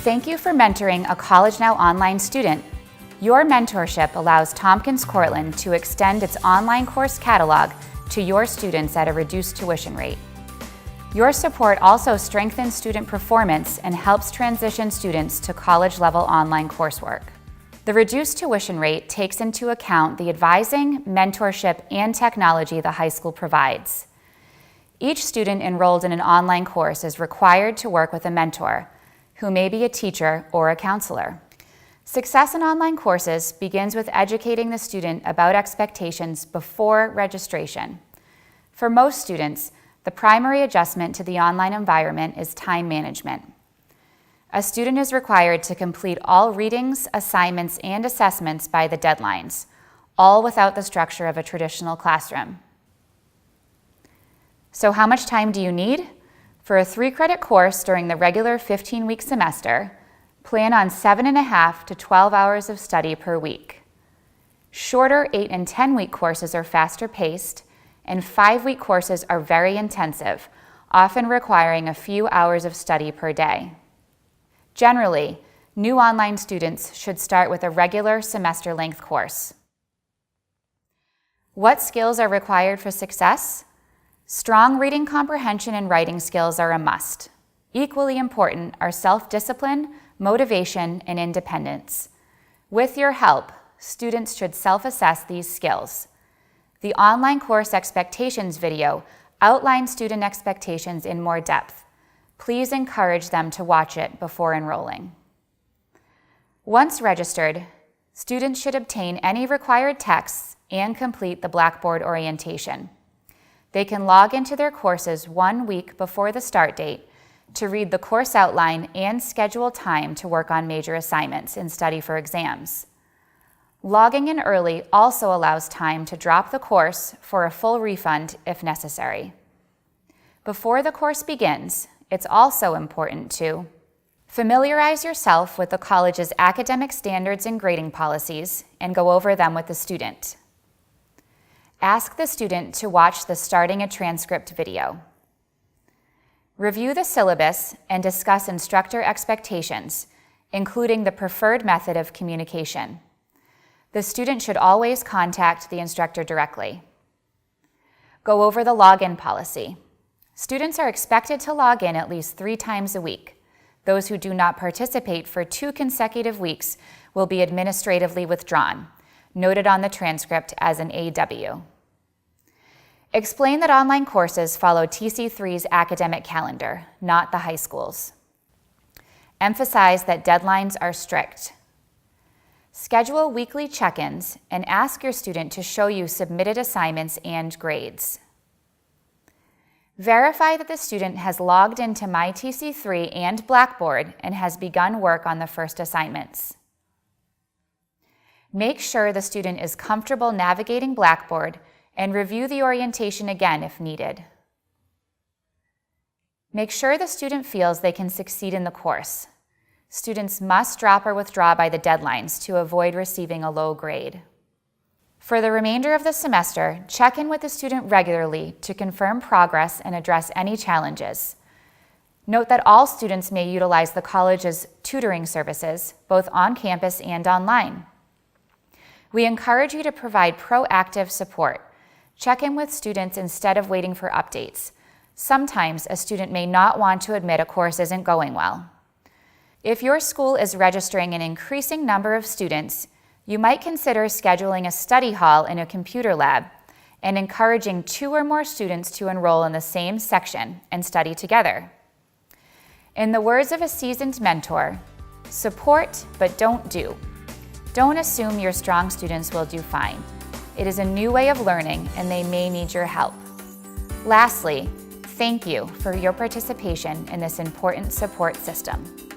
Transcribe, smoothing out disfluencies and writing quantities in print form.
Thank you for mentoring a College Now online student. Your mentorship allows Tompkins Cortland to extend its online course catalog to your students at a reduced tuition rate. Your support also strengthens student performance and helps transition students to college-level online coursework. The reduced tuition rate takes into account the advising, mentorship, and technology the high school provides. Each student enrolled in an online course is required to work with a mentor, who may be a teacher or a counselor. Success in online courses begins with educating the student about expectations before registration. For most students, the primary adjustment to the online environment is time management. A student is required to complete all readings, assignments, and assessments by the deadlines, all without the structure of a traditional classroom. So how much time do you need? For a 3-credit course during the regular 15-week semester, plan on 7.5 to 12 hours of study per week. Shorter 8- and 10-week courses are faster paced, and 5-week courses are very intensive, often requiring a few hours of study per day. Generally, new online students should start with a regular semester-length course. What skills are required for success? Strong reading comprehension and writing skills are a must. Equally important are self-discipline, motivation, and independence. With your help, students should self-assess these skills. The online course expectations video outlines student expectations in more depth. Please encourage them to watch it before enrolling. Once registered, students should obtain any required texts and complete the Blackboard orientation. They can log into their courses 1 week before the start date to read the course outline and schedule time to work on major assignments and study for exams. Logging in early also allows time to drop the course for a full refund if necessary. Before the course begins, it's also important to familiarize yourself with the college's academic standards and grading policies and go over them with the student. Ask the student to watch the Starting a Transcript video. Review the syllabus and discuss instructor expectations, including the preferred method of communication. The student should always contact the instructor directly. Go over the login policy. Students are expected to log in at least 3 times a week. Those who do not participate for 2 consecutive weeks will be administratively withdrawn, noted on the transcript as an AW. Explain that online courses follow TC3's academic calendar, not the high school's. Emphasize that deadlines are strict. Schedule weekly check-ins and ask your student to show you submitted assignments and grades. Verify that the student has logged into MyTC3 and Blackboard and has begun work on the first assignments. Make sure the student is comfortable navigating Blackboard and review the orientation again if needed. Make sure the student feels they can succeed in the course. Students must drop or withdraw by the deadlines to avoid receiving a low grade. For the remainder of the semester, check in with the student regularly to confirm progress and address any challenges. Note that all students may utilize the college's tutoring services, both on campus and online. We encourage you to provide proactive support. Check in with students instead of waiting for updates. Sometimes a student may not want to admit a course isn't going well. If your school is registering an increasing number of students, you might consider scheduling a study hall in a computer lab and encouraging 2 or more students to enroll in the same section and study together. In the words of a seasoned mentor, support but don't do. Don't assume your strong students will do fine. It is a new way of learning and they may need your help. Lastly, thank you for your participation in this important support system.